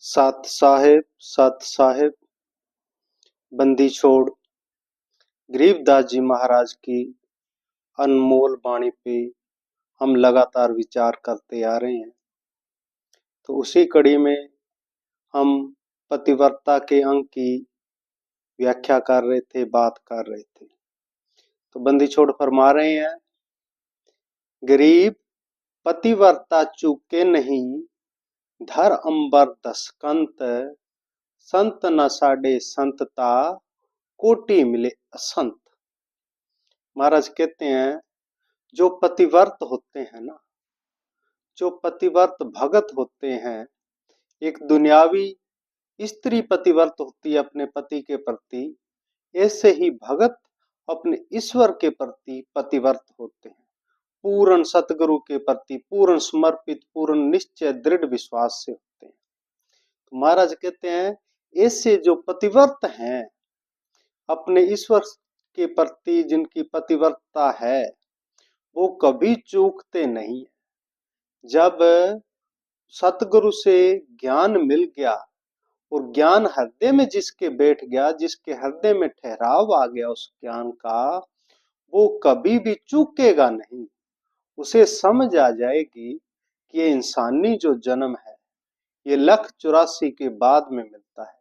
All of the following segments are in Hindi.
सत साहेब बंदी छोड़ गरीबदास जी महाराज की अनमोल वाणी पे हम लगातार विचार करते आ रहे हैं। तो उसी कड़ी में हम पतिव्रता के अंग की व्याख्या कर रहे थे, बात कर रहे थे। तो बंदी छोड़ फरमा रहे हैं, गरीब पतिव्रता चूके नहीं, धर अंबर दसकंत, संत न साडे संतता, कोटि मिले असंत। महाराज कहते हैं, जो पतिव्रत होते हैं ना, जो पतिव्रत भगत होते हैं, एक दुनियावी स्त्री पतिव्रत होती है अपने पति के प्रति, ऐसे ही भगत अपने ईश्वर के प्रति पतिव्रत होते हैं। पूर्ण सतगुरु के प्रति पूर्ण समर्पित, पूर्ण निश्चय, दृढ़ विश्वास से होते हैं। तो महाराज कहते हैं, ऐसे जो पतिव्रत हैं अपने ईश्वर के प्रति, जिनकी पतिव्रता है, वो कभी चूकते नहीं। जब सतगुरु से ज्ञान मिल गया और ज्ञान हृदय में जिसके बैठ गया, जिसके हृदय में ठहराव आ गया उस ज्ञान का, वो कभी भी चूकेगा नहीं। उसे समझ आ जाएगी कि ये इंसानी जो जन्म है ये 1,84 के बाद में मिलता है,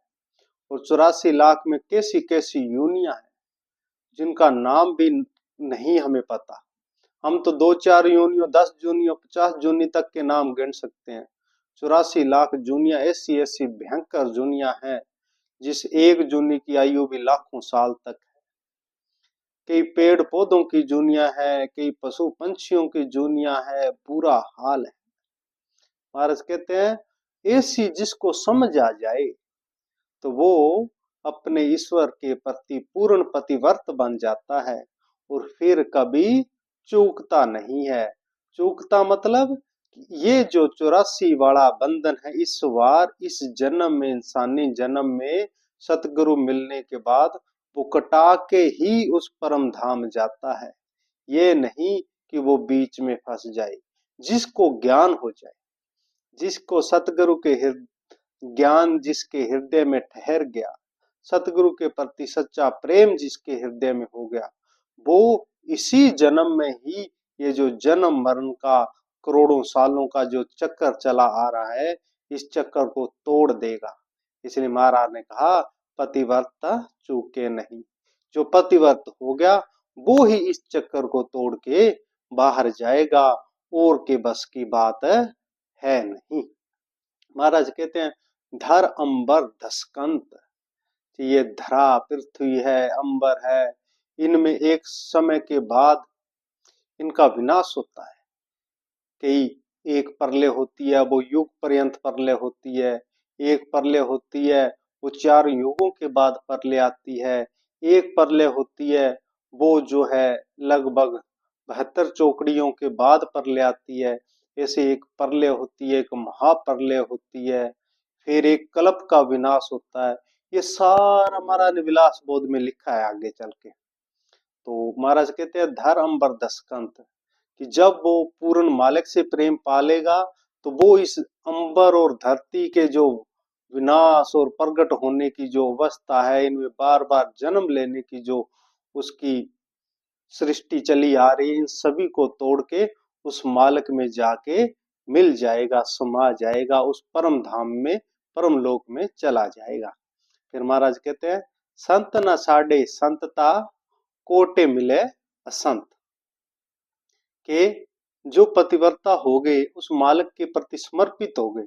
और 84 लाख में कैसी कैसी यूनियां हैं जिनका नाम भी नहीं हमें पता। हम तो 2-4 यूनियों, 10 जूनियों, 50 जूनी तक के नाम गिन सकते हैं। 84 लाख जूनियां ऐसी ऐसी भयंकर जूनियां हैं जिस एक जूनी की आयु भी लाखों साल तक है। कई पेड़ पौधों की जूनियां है, कई पशु पंछियों की जूनियां है, बुरा हाल है। महाराज कहते हैं, ऐसी जिसको समझ आ जाए तो वो अपने ईश्वर के प्रति पूर्ण पतिव्रत बन जाता है और फिर कभी चूकता नहीं है। चूकता मतलब ये जो 84 वाला बंधन है, इस बार इस जन्म में, इंसानी जन्म में सतगुरु मिलने के बाद वो कटा के ही उस परम धाम जाता है। ये नहीं कि वो बीच में फंस जाए। जिसको ज्ञान हो जाए, जिसको सतगुरु के ज्ञान जिसके हृदय में ठहर गया, सतगुरु के प्रति सच्चा प्रेम जिसके हृदय में हो गया, वो इसी जन्म में ही ये जो जन्म मरण का करोड़ों सालों का जो चक्कर चला आ रहा है, इस चक्कर को तोड़ देगा। इसलिए महाराज ने कहा, पतिव्रता चूके नहीं। जो पतिव्रत हो गया वो ही इस चक्कर को तोड़ के बाहर जाएगा, और के बस की बात है नहीं। महाराज कहते हैं, धर अंबर दसकंत, ये धरा पृथ्वी है, अंबर है, इनमें एक समय के बाद इनका विनाश होता है। कई एक प्रलय होती है, वो युग पर्यंत प्रलय होती है। एक प्रलय होती है, वो 4 युगों के बाद प्रलय आती है। एक प्रलय होती है, वो जो है लगभग 72 चौकड़ियों के बाद प्रलय आती है। ऐसे एक प्रलय होती है, एक महाप्रलय होती है, फिर एक कल्प का विनाश होता है। ये सारा महाराज ने विलास बोध में लिखा है आगे चल के। तो महाराज कहते हैं, धर अंबर दसकंत, कि जब वो पूर्ण मालिक से प्रेम पालेगा तो वो इस अंबर और धरती के जो विनाश और प्रकट होने की जो अवस्था है, इनमें बार बार जन्म लेने की जो उसकी सृष्टि चली आ रही है, इन सभी को तोड़ के उस मालिक में जाके मिल जाएगा, समा जाएगा, उस परम धाम में, परम लोक में चला जाएगा। फिर महाराज कहते हैं, संत न साडे संतता, कोटे मिले असंत, के जो पतिव्रता हो गए, उस मालिक के प्रति समर्पित हो गए,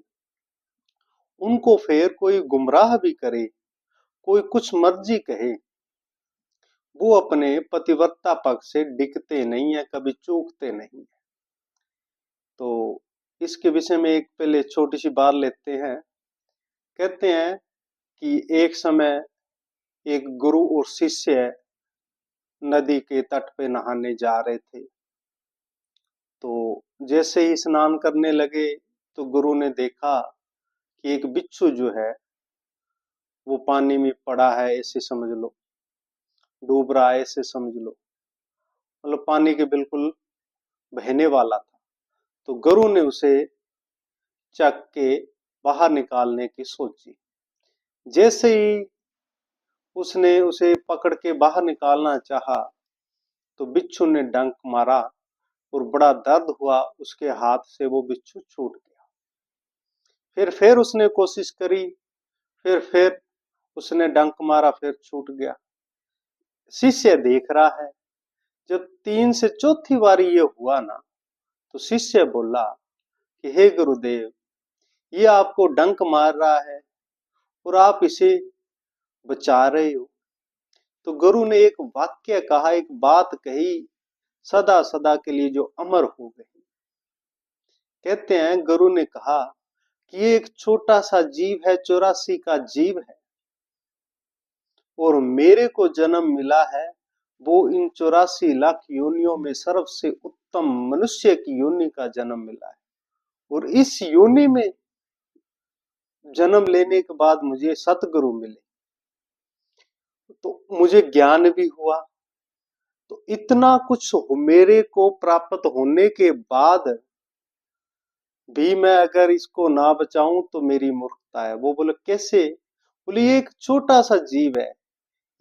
उनको फिर कोई गुमराह भी करे, कोई कुछ मर्जी कहे, वो अपने पतिव्रता पक्ष से डिगते नहीं है, कभी चूकते नहीं है। तो इसके विषय में एक पहले छोटी सी बात लेते हैं। कहते हैं कि एक समय एक गुरु और शिष्य नदी के तट पे नहाने जा रहे थे। तो जैसे ही स्नान करने लगे तो गुरु ने देखा कि एक बिच्छू जो है वो पानी में पड़ा है, ऐसे समझ लो, डूब रहा है, ऐसे समझ लो, मतलब पानी के बिल्कुल बहने वाला था। तो गुरु ने उसे चक के बाहर निकालने की सोची। जैसे ही उसने उसे पकड़ के बाहर निकालना चाहा तो बिच्छू ने डंक मारा और बड़ा दर्द हुआ, उसके हाथ से वो बिच्छू छूट गया। फिर उसने कोशिश करी, फिर उसने डंक मारा, फिर छूट गया। शिष्य देख रहा है। जब 3 से चौथी बारी ये हुआ ना, तो शिष्य बोला कि हे गुरुदेव, ये आपको डंक मार रहा है और आप इसे बचा रहे हो। तो गुरु ने एक वाक्य कहा, एक बात कही, सदा सदा के लिए जो अमर हो गई। कहते हैं गुरु ने कहा कि ये एक छोटा सा जीव है, 84 का जीव है, और मेरे को जन्म मिला है वो इन 84 लाख योनियों में सबसे उत्तम मनुष्य की योनि का जन्म मिला है। और इस योनि में जन्म लेने के बाद मुझे सतगुरु मिले, तो मुझे ज्ञान भी हुआ। तो इतना कुछ मेरे को प्राप्त होने के बाद भी मैं अगर इसको ना बचाऊं तो मेरी मूर्खता है। वो बोले कैसे? बोले ये एक छोटा सा जीव है,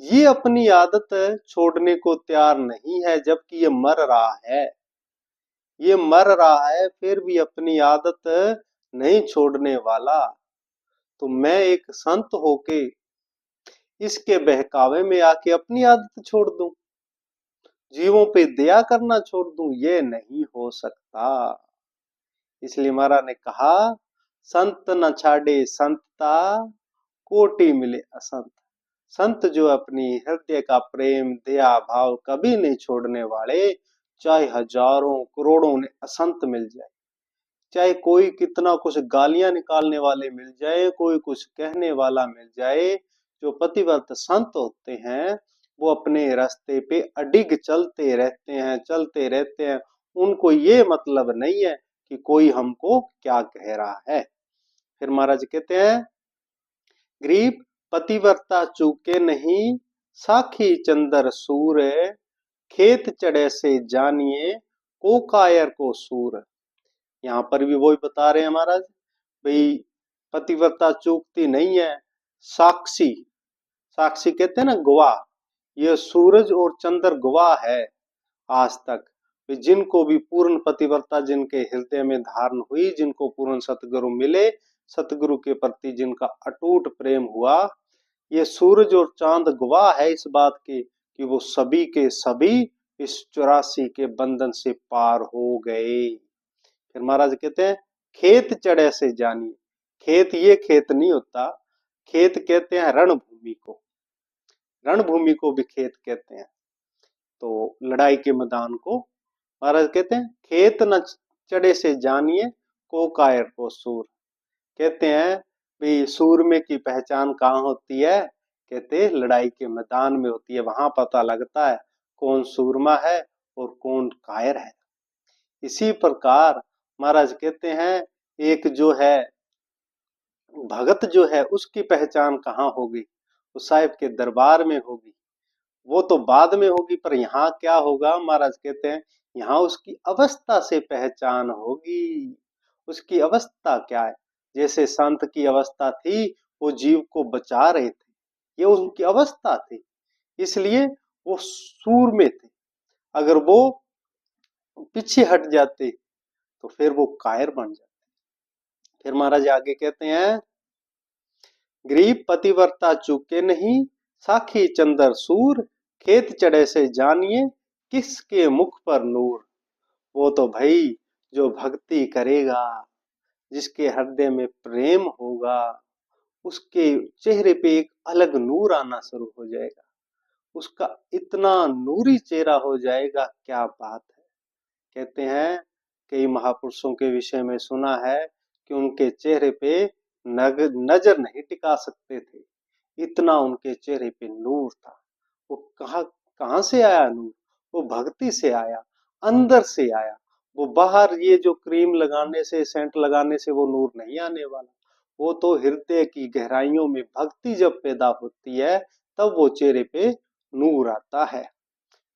ये अपनी आदत छोड़ने को तैयार नहीं है, जबकि ये मर रहा है। ये मर रहा है फिर भी अपनी आदत नहीं छोड़ने वाला। तो मैं एक संत होके इसके बहकावे में आके अपनी आदत छोड़ दूं, जीवों पे दया करना छोड़ दूं? ये नहीं हो सकता। इसलिए महाराज ने कहा, संत न छाड़े संतता, कोटि मिले असंत। संत जो अपनी हृदय का प्रेम दया भाव कभी नहीं छोड़ने वाले, चाहे हजारों करोड़ों ने असंत मिल जाए, चाहे कोई कितना कुछ गालियां निकालने वाले मिल जाए, कोई कुछ कहने वाला मिल जाए, जो पतिव्रत संत होते हैं वो अपने रास्ते पे अडिग चलते रहते हैं। उनको ये मतलब नहीं है कि कोई हमको क्या कह रहा है। फिर महाराज कहते हैं, गरीब पतिव्रता चूके नहीं, साखी चंदर सूर, खेत चढ़े से जानिए, को कायर को सूर। यहाँ पर भी वही बता रहे हैं महाराज, भाई पतिव्रता चूकती नहीं है। साक्षी, साक्षी कहते हैं ना गवाह, ये सूरज और चंद्र गवाह है आज तक। जिनको भी पूर्ण पतिव्रता जिनके हृदय में धारण हुई, जिनको पूर्ण सतगुरु मिले, सतगुरु के प्रति जिनका अटूट प्रेम हुआ, ये सूरज और चांद गवाह है इस बात के कि वो सभी के सभी इस 84 के बंधन से पार हो गए। फिर महाराज कहते हैं, खेत चढ़े से जानिए। खेत ये खेत नहीं होता, खेत कहते हैं रणभूमि को, रणभूमि को भी खेत कहते हैं। तो लड़ाई के मैदान को महाराज कहते हैं, खेत न चढ़े से जानिए, को कायर को सूर। कहते हैं भाई सूरमे की पहचान कहाँ होती है? कहते लड़ाई के मैदान में होती है, वहां पता लगता है कौन सूरमा है और कौन कायर है। इसी प्रकार महाराज कहते हैं, एक जो है भगत जो है उसकी पहचान कहाँ होगी? वो साहिब के दरबार में होगी। वो तो बाद में होगी, पर यहाँ क्या होगा? महाराज कहते हैं यहाँ उसकी अवस्था से पहचान होगी। उसकी अवस्था क्या है? जैसे संत की अवस्था थी, वो जीव को बचा रहे थे, ये उनकी अवस्था थी, इसलिए वो सूर में थे। अगर वो पीछे हट जाते तो फिर वो कायर बन जाते। फिर महाराज आगे कहते हैं, गरीब पतिव्रता चूके नहीं, साखी चंदर सूर, खेत चढ़े से जानिए, किसके मुख पर नूर। वो तो भाई जो भक्ति करेगा, जिसके हृदय में प्रेम होगा, उसके चेहरे पे एक अलग नूर आना शुरू हो जाएगा। उसका इतना नूरी चेहरा हो जाएगा, क्या बात है। कहते हैं कई महापुरुषों के विषय में सुना है कि उनके चेहरे पे नजर नहीं टिका सकते थे, इतना उनके चेहरे पे नूर था। वो कहां से आया नूर? वो भक्ति से आया, अंदर से आया। वो बाहर ये जो क्रीम लगाने से, सेंट लगाने से वो नूर नहीं आने वाला। वो तो हृदय की गहराइयों में भक्ति जब पैदा होती है तब वो चेहरे पे नूर आता है।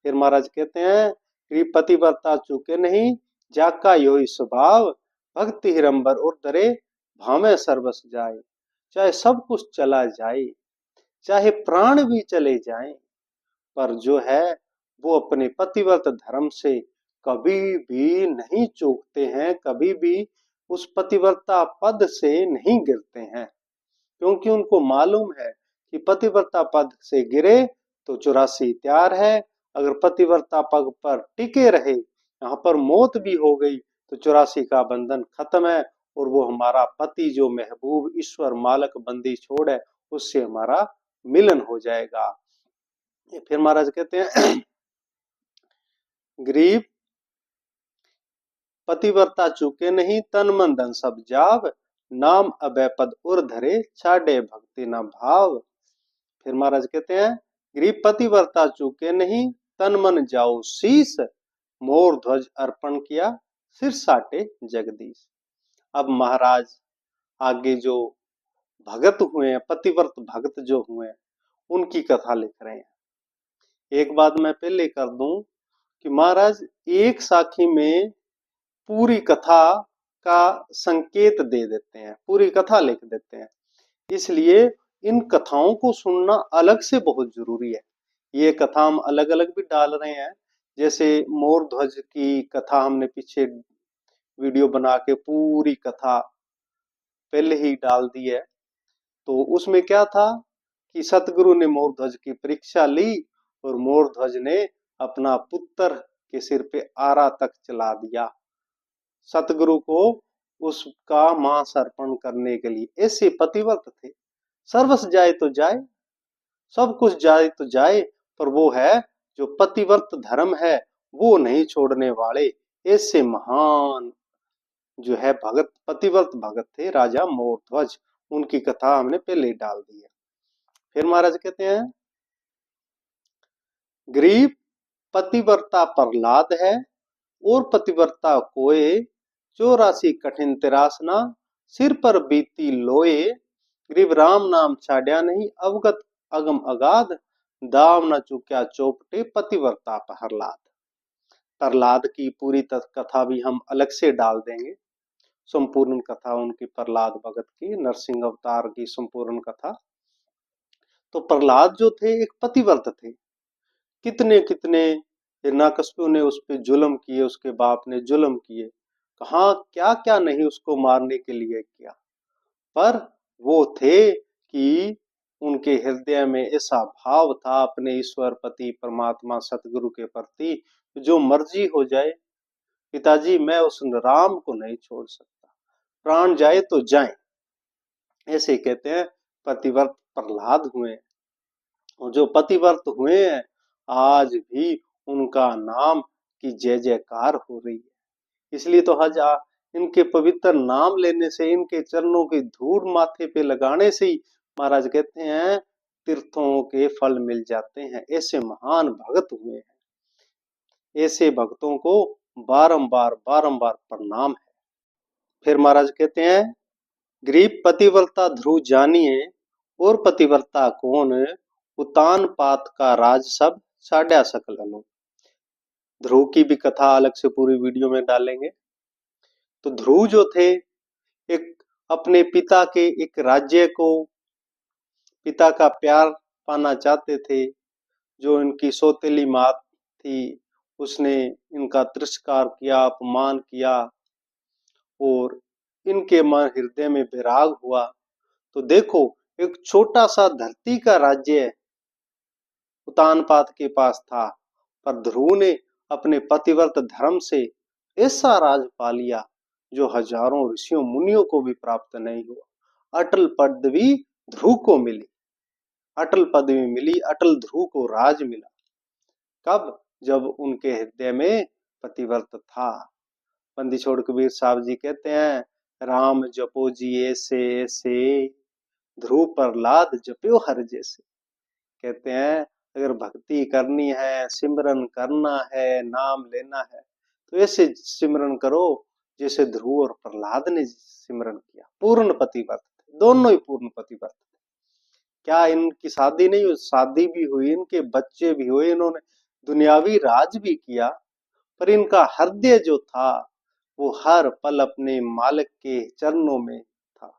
फिर महाराज कहते हैं कि पतिव्रता चूके नहीं, जाका योही स्वभाव, भक्ति हिरंबर और दरे, भावे सर्वस जाए, चाहे सब कुछ चला जाए, चाहे प्राण भी चले जाएं, पर जो है वो अपने पतिव्रत धर्म से कभी भी नहीं चूकते हैं, कभी भी उस पतिव्रता पद से नहीं गिरते हैं, क्योंकि उनको मालूम है कि पतिव्रता पद से गिरे तो 84 तैयार है, अगर पतिव्रता पद पर टिके रहे, यहाँ पर मौत भी हो गई तो 84 का बंधन खत्म है, और वो हमारा पति जो महबूब ईश्वर मालक बंदी छोड़ है उससे हमारा मिलन हो जाएगा। फिर महाराज कहते हैं गरीब पतिव्रता चूके नहीं, तन मन धन सब जाव, नाम अभय पद उर धरे, छाड़े भक्ति न भाव। फिर महाराज कहते हैं गरीब पतिव्रता चूके नहीं, तन मन जाओ शीस, मोर ध्वज अर्पण किया, सिर साटे जगदीश। अब महाराज आगे जो भगत हुए हैं, पतिव्रत भगत जो हुए हैं, उनकी कथा लिख रहे हैं। एक बात मैं पहले कर दूं कि महाराज एक साखी में पूरी कथा का संकेत दे देते हैं, पूरी कथा लिख देते हैं, इसलिए इन कथाओं को सुनना अलग से बहुत जरूरी है। ये कथा हम अलग अलग भी डाल रहे हैं, जैसे मोर ध्वज की कथा हमने पीछे वीडियो बना के पूरी कथा पहले ही डाल दी है। तो उसमें क्या था कि सतगुरु ने मोर ध्वज की परीक्षा ली और मोर ध्वज ने अपना पुत्र के सिर पे आरा तक चला दिया, सतगुरु को उसका मांस अर्पण करने के लिए। ऐसे पतिव्रत थे, सर्वस जाए तो जाए, सब कुछ जाए तो जाए, पर वो है जो पतिव्रत धर्म है वो नहीं छोड़ने वाले। ऐसे महान जो है भगत, पतिव्रत भगत थे राजा मोरध्वज, उनकी कथा हमने पहले डाल दी है। फिर महाराज कहते हैं गरीब पतिव्रता प्रहलाद है, और पतिव्रता कोय, 84 कठिन तिरासना, सिर पर बीती लोए, गरीब राम नाम छाड्या नहीं, अवगत अगम अगाध, दाव न चुक्या चौपटे, पतिव्रता प्रहलाद। प्रहलाद की पूरी कथा भी हम अलग से डाल देंगे, संपूर्ण कथा उनकी प्रहलाद भगत की, नरसिंह अवतार की संपूर्ण कथा। तो प्रहलाद जो थे एक पतिव्रत थे, कितने कितने हिरण्यकश्यप ने उस पर जुल्म किए, उसके बाप ने जुल्म किए, कहा क्या क्या नहीं उसको मारने के लिए किया, पर वो थे कि उनके हृदय में ऐसा भाव था अपने ईश्वर पति परमात्मा सतगुरु के प्रति, जो मर्जी हो जाए पिताजी मैं उस राम को नहीं छोड़ सकता, प्राण जाए तो जाए, ऐसे कहते हैं पतिव्रत प्रहलाद हुए। और जो पतिव्रत हुए हैं आज भी उनका नाम की जय जयकार हो रही है, इसलिए तो हज इनके पवित्र नाम लेने से, इनके चरणों की धूल माथे पे लगाने से ही महाराज कहते हैं तीर्थों के फल मिल जाते हैं। ऐसे महान भगत हुए हैं, ऐसे भक्तों को बारंबार बारंबार प्रणाम है। फिर महाराज कहते हैं गरीब पतिव्रता ध्रुव जानिए, और पतिव्रता कौन, उतान पात का राज सब, साड्या सकल अनु। ध्रुव की भी कथा अलग से पूरी वीडियो में डालेंगे। तो ध्रुव जो थे एक अपने पिता के एक राज्य को, पिता का प्यार पाना चाहते थे, जो इनकी सौतेली माँ थी उसने इनका तिरस्कार किया, अपमान किया, और इनके मन हृदय में विराग हुआ। तो देखो एक छोटा सा धरती का राज्य उतानपाद के पास था, पर ध्रुव ने अपने पतिव्रत धर्म से ऐसा राज पा लिया जो हजारों ऋषियों मुनियों को भी प्राप्त नहीं हुआ। अटल पदवी ध्रुव को मिली, अटल पदवी मिली, अटल ध्रुव को राज मिला। कब? जब उनके हृदय में पतिव्रत था। बंदी छोड़ कबीर साहब जी कहते हैं राम जपो जी ऐसे ऐसे, ध्रुव प्रहलाद जप्यो हर जैसे। कहते हैं अगर भक्ति करनी है, सिमरन करना है, नाम लेना है, तो ऐसे सिमरन करो जैसे ध्रुव और प्रहलाद ने सिमरन किया। पूर्ण पतिव्रत, दोनों ही पूर्ण पतिव्रत। क्या इनकी शादी नहीं हुई? शादी भी हुई, इनके बच्चे भी हुए, इन्होंने दुनियावी राज भी किया, पर इनका हृदय जो था वो हर पल अपने मालिक के चरणों में था।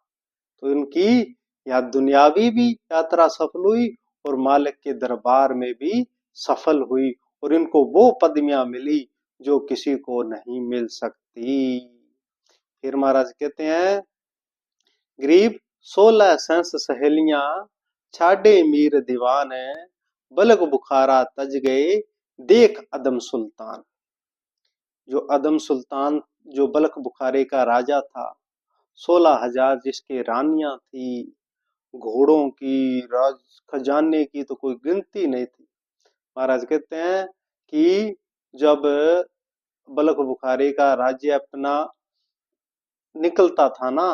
तो इनकी यह दुनियावी भी यात्रा सफल हुई और मालिक के दरबार में भी सफल हुई और इनको वो पदवियां मिली जो किसी को नहीं मिल सकती। फिर महाराज कहते हैं, गरीब 16 सहस सहेलियां छाडे मीर दीवान है, बलक बुखारा तज गए देख अदम सुल्तान। जो अदम सुल्तान, जो बलख बुखारे का राजा था, 16,000 जिसके रानियां थी, घोड़ों की, राज खजाने की तो कोई गिनती नहीं थी। महाराज कहते हैं कि जब बलख बुखारे का राज्य अपना निकलता था ना,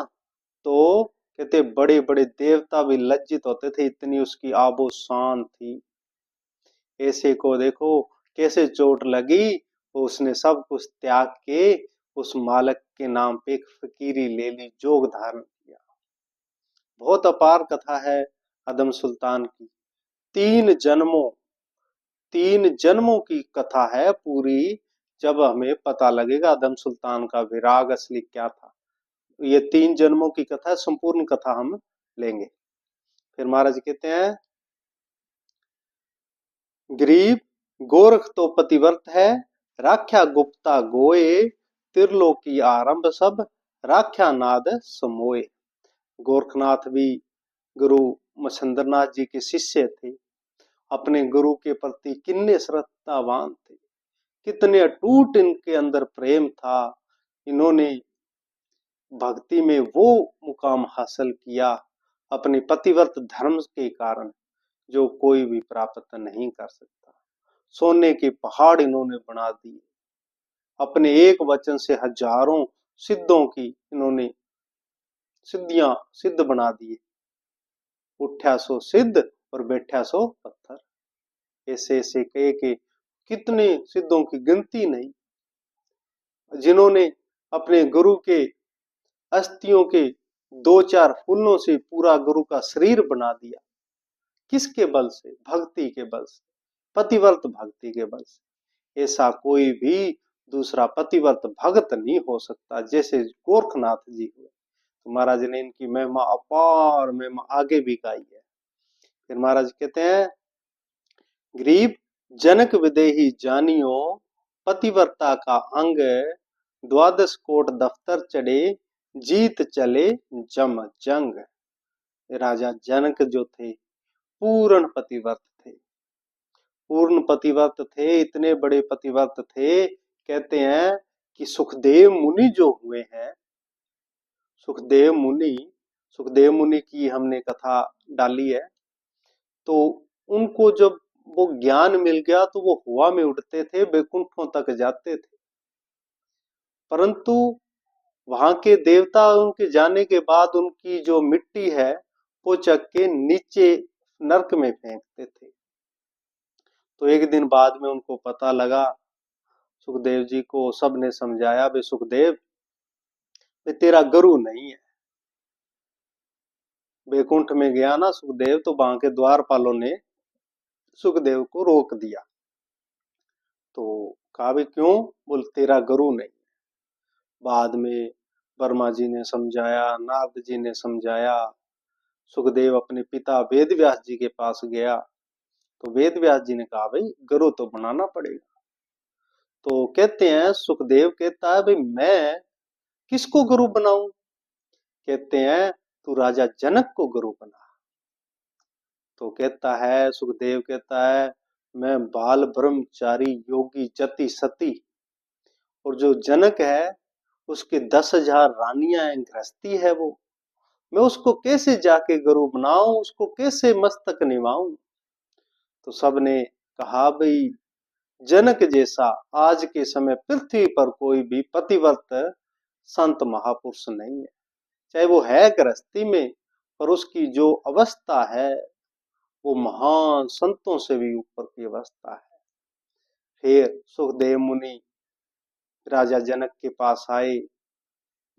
तो कहते बड़े बड़े देवता भी लज्जित होते थे, इतनी उसकी आबो शान थी। ऐसे को देखो कैसे चोट लगी, तो उसने सब कुछ त्याग के उस मालिक के नाम पे एक फकीरी ले ली, जोग धारण किया। बहुत अपार कथा है अदम सुल्तान की। 3 जन्मों की कथा है पूरी। जब हमें पता लगेगा अदम सुल्तान का विराग असली क्या था, ये 3 जन्मों की कथा है, संपूर्ण कथा हम लेंगे। फिर महाराज कहते हैं, गरीब गोरख तो पतिव्रत है, राख्या गुप्ता गोए, त्रिलोकी आरंभ सब, राख्या नाद समोए। गोरखनाथ भी गुरु मच्छिंद्रनाथ जी के शिष्य थे, अपने गुरु के प्रति कितने श्रद्धावान थे, कितने अटूट इनके अंदर प्रेम था। इन्होंने भक्ति में वो मुकाम हासिल किया अपने पतिव्रत धर्म के कारण, जो कोई भी प्राप्त नहीं कर सकता। सोने के पहाड़ इन्होंने बना दिए, अपने एक वचन से हजारों सिद्धों की इन्होंने सिद्धियां सिद्ध बना दिए। उठ्या सो सिद्ध और बैठा सो पत्थर, ऐसे ऐसे कहे के कितने सिद्धों की गिनती नहीं, जिन्होंने अपने गुरु के अस्थियों के 2-4 फूलों से पूरा गुरु का शरीर बना दिया। किसके बल से? भक्ति के बल से, पतिव्रत भक्ति के बल से। ऐसा कोई भी दूसरा पतिव्रत भक्त नहीं हो सकता जैसे गोरखनाथ जी हुए। तो महाराज ने इनकी महिमा, अपार महिमा आगे भी गाई है। फिर महाराज कहते हैं, गरीब जनक विदेही जानियो, पतिव्रता का अंग, 12 कोट दफ्तर चढ़े, जीत चले जम जंग। राजा जनक जो थे पूर्ण पतिव्रत थे, पूर्ण पतिव्रत थे, इतने बड़े पतिव्रत थे। कहते हैं कि सुखदेव मुनि जो हुए हैं, सुखदेव मुनि की हमने कथा डाली है, तो उनको जब वो ज्ञान मिल गया तो वो हवा में उड़ते थे, बैकुंठों तक जाते थे। परंतु वहां के देवता उनके जाने के बाद उनकी जो मिट्टी है वो चक के नीचे नरक में फेंकते थे। तो एक दिन बाद में उनको पता लगा, सुखदेव जी को सबने समझाया, भाई सुखदेव, तेरा गुरु नहीं है। बैकुंठ में गया ना सुखदेव, तो वहां के द्वारपालों ने सुखदेव को रोक दिया। तो कहा, भाई क्यों? बोल, तेरा गुरु नहीं। बाद में वर्मा जी ने समझाया, नारद जी ने समझाया। सुखदेव अपने पिता वेद व्यास जी के पास गया, तो वेद व्यास जी ने कहा, भाई गुरु तो बनाना पड़ेगा। तो कहते हैं, सुखदेव कहता है, भाई मैं किसको गुरु बनाऊं? कहते हैं, तू राजा जनक को गुरु बना। तो कहता है, सुखदेव कहता है, मैं बाल ब्रह्मचारी योगी जति सती, और जो जनक है उसके 10,000 रानियां हैं, गृहस्थी है वो, मैं उसको कैसे जाके गुरु बनाऊं, उसको कैसे मस्तक निभाऊं? तो सबने कहा, भाई जनक जैसा आज के समय पृथ्वी पर कोई भी पतिव्रत संत महापुरुष नहीं है। चाहे वो है गृहस्थी में, पर उसकी जो अवस्था है वो महान संतों से भी ऊपर की अवस्था है। फिर सुखदेव मुनि राजा जनक के पास आए।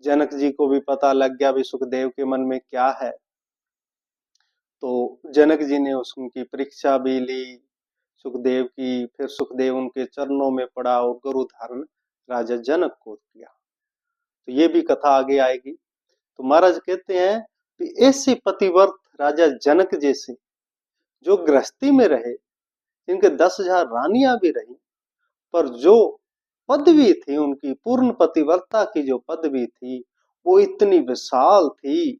जनक जी को भी पता लग गया भी सुखदेव के मन में क्या है। तो जनक जी ने उनकी परीक्षा भी ली सुखदेव की। फिर सुखदेव उनके चरणों में पड़ा और गुरु धारण राजा जनक को किया। तो ये भी कथा आगे आएगी। तो महाराज कहते हैं, कि ऐसे पतिव्रत राजा जनक जैसे जो गृहस्थी में रहे, जिनके 10,000 रानियां भी रही, पर जो पदवी थी उनकी, पूर्ण पतिव्रता की जो पदवी थी, वो इतनी विशाल थी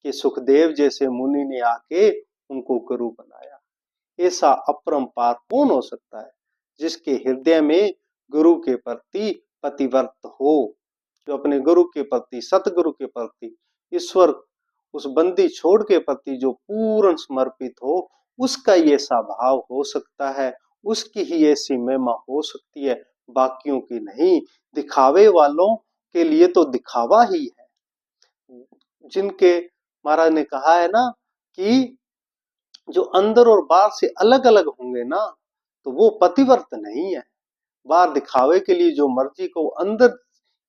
कि सुखदेव जैसे मुनि ने आके उनको गुरु बनाया। ऐसा अपरंपार कौन हो सकता है जिसके हृदय में गुरु के प्रति पतिव्रत हो, जो अपने गुरु के प्रति, सतगुरु के प्रति, ईश्वर उस बंदी छोड़ के प्रति जो पूर्ण समर्पित हो, उसका ये ऐसा भाव हो सकता है, उसकी ही ऐसी महिमा हो सकती है, बाकियों की नहीं। दिखावे वालों के लिए तो दिखावा ही है। जिनके महाराज ने कहा है ना कि जो अंदर और बाहर से अलग अलग होंगे ना, तो वो पतिव्रत नहीं है। बाहर दिखावे के लिए जो मर्जी को, अंदर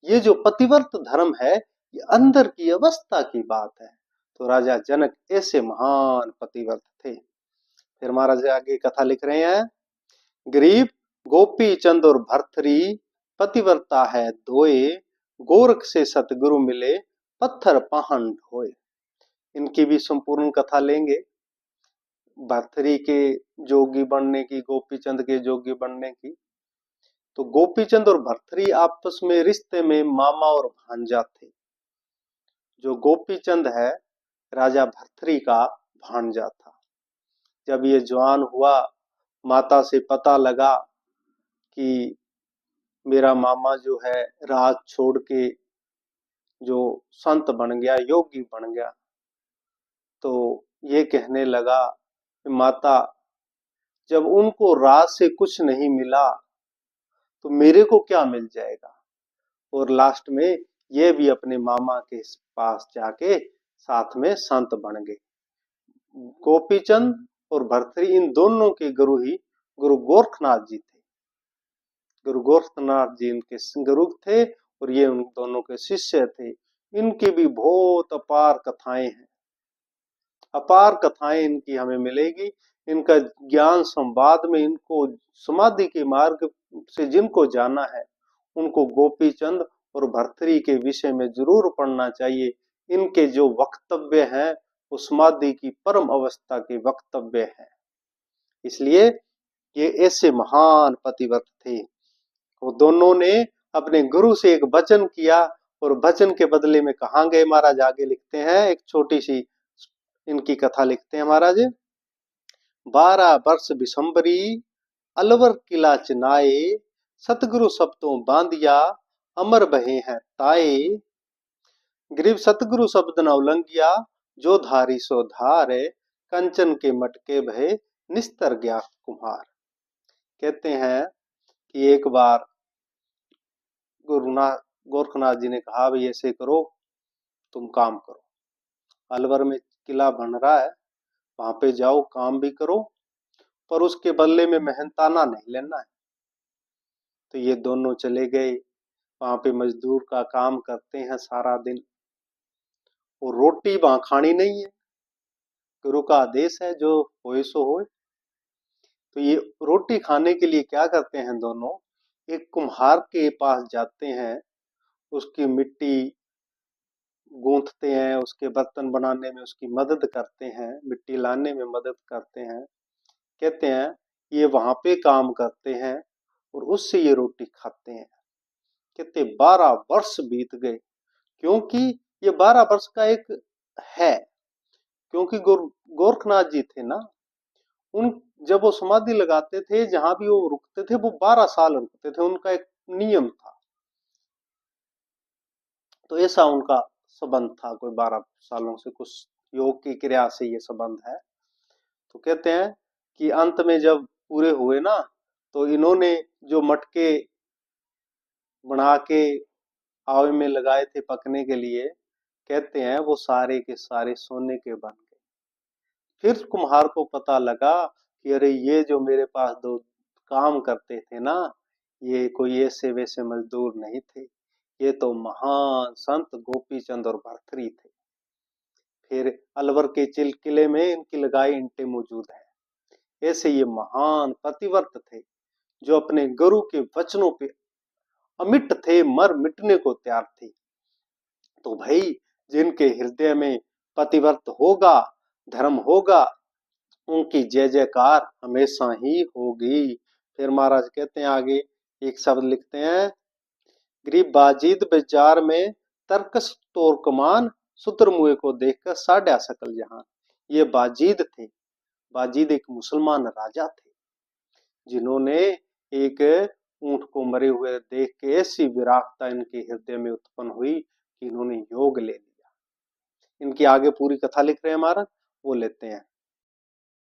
ये जो पतिव्रत धर्म है, ये अंदर की अवस्था की बात है। तो राजा जनक ऐसे महान पतिव्रत थे। फिर महाराज आगे कथा लिख रहे हैं, गरीब गोपी चंद और भर्तरी पतिव्रता है धोए, गोरख से सतगुरु मिले पत्थर पाहन ढोए। इनकी भी संपूर्ण कथा लेंगे। भर्तरी के जोगी बनने की, गोपी चंद के जोगी बनने की। तो गोपीचंद और भर्तरी आपस में रिश्ते में मामा और भांजा थे। जो गोपीचंद है राजा भर्तरी का भांजा था। जब ये जवान हुआ, माता से पता लगा कि मेरा मामा जो है राज छोड़ के जो संत बन गया, योगी बन गया, तो ये कहने लगा कि माता, जब उनको राज से कुछ नहीं मिला तो मेरे को क्या मिल जाएगा। और लास्ट में ये भी अपने मामा के पास जाके साथ में संत बन गए। गोपीचंद और भर्तरी इन दोनों के गुरु ही गुरु गोरखनाथ जी थे। गुरु गोरखनाथ जी इनके गुरु थे और ये उन दोनों के शिष्य थे। इनकी भी बहुत अपार कथाएं हैं, अपार कथाएं इनकी हमें मिलेगी। इनका ज्ञान संवाद में, इनको समाधि के मार्ग से जिनको जाना है, उनको गोपीचंद और भर्तरी के विषय में जरूर पढ़ना चाहिए। इनके जो वक्तव्य हैं वो समाधि की परम अवस्था के वक्तव्य हैं। इसलिए ये ऐसे महान पतिव्रत थे। वो दोनों ने अपने गुरु से एक वचन किया और वचन के बदले में कहाँ गए महाराज आगे लिखते हैं। एक छोटी सी इनकी कथा लिखते हैं महाराज। 12 वर्ष बिशंबरी अलवर किला चिनाए, सतगुरु शब्दों बांधिया अमर बहे हैं ताए। गरीब सतगुरु शब्द न उल्लंघिया, जो धारी सो धार, कंचन के मटके भय निस्तर गया कुम्हार। कहते हैं कि एक बार गुरुनाथ गोरखनाथ जी ने कहा, भाई ऐसे करो, तुम काम करो, अलवर में किला बन रहा है, वहां पे जाओ, काम भी करो, पर उसके बदले में मेहनताना नहीं लेना है। तो ये दोनों चले गए, वहां पे मजदूर का काम करते हैं सारा दिन, और रोटी वहां खानी नहीं है, गुरु का आदेश है जो होए सो होए। तो ये रोटी खाने के लिए क्या करते हैं दोनों, एक कुम्हार के पास जाते हैं, उसकी मिट्टी गूंथते हैं, उसके बर्तन बनाने में उसकी मदद करते हैं, मिट्टी लाने में मदद करते हैं। कहते हैं ये वहां पे काम करते हैं और उससे ये रोटी खाते हैं। कहते 12 वर्ष बीत गए, क्योंकि ये 12 वर्ष का एक है, क्योंकि गोरखनाथ जी थे ना, उन जब वो समाधि लगाते थे, जहां भी वो रुकते थे, वो 12 साल रुकते थे, उनका एक नियम था। तो ऐसा उनका संबंध था, कोई 12 सालों से कुछ योग की क्रिया से ये संबंध है। तो कहते हैं कि अंत में जब पूरे हुए ना, तो इन्होंने जो मटके बना के आवे में लगाए थे पकने के लिए, कहते हैं वो सारे के सारे सोने के बन गए। फिर कुम्हार को पता लगा कि अरे ये जो मेरे पास दो काम करते थे ना, ये कोई ऐसे वैसे मजदूर नहीं थे, ये तो महान संत गोपीचंद और भर्तरी थे। फिर अलवर के चिल किले में इनकी लगाई ईंटें मौजूद है। ऐसे ये महान पतिव्रत थे जो अपने गुरु के वचनों पे अमिट थे, मर मिटने को तैयार थे। तो भाई जिनके हृदय में पतिव्रत होगा, धर्म होगा, उनकी जय जयकार हमेशा ही होगी। फिर महाराज कहते हैं आगे एक शब्द लिखते हैं, गरीब बाजीद बाजार में तर्कस तोर कमान, शूद्र मुए को देखकर साढ़ा सकल जहान। ये बाजीद थे। बाजीद एक मुसलमान राजा थे जिन्होंने एक ऊंट को मरे हुए देख के ऐसी विरागता इनके हृदय में उत्पन्न हुई कि इन्होंने योग ले लिया। इनकी आगे पूरी कथा लिख रहे हैं महाराज, वो लेते हैं।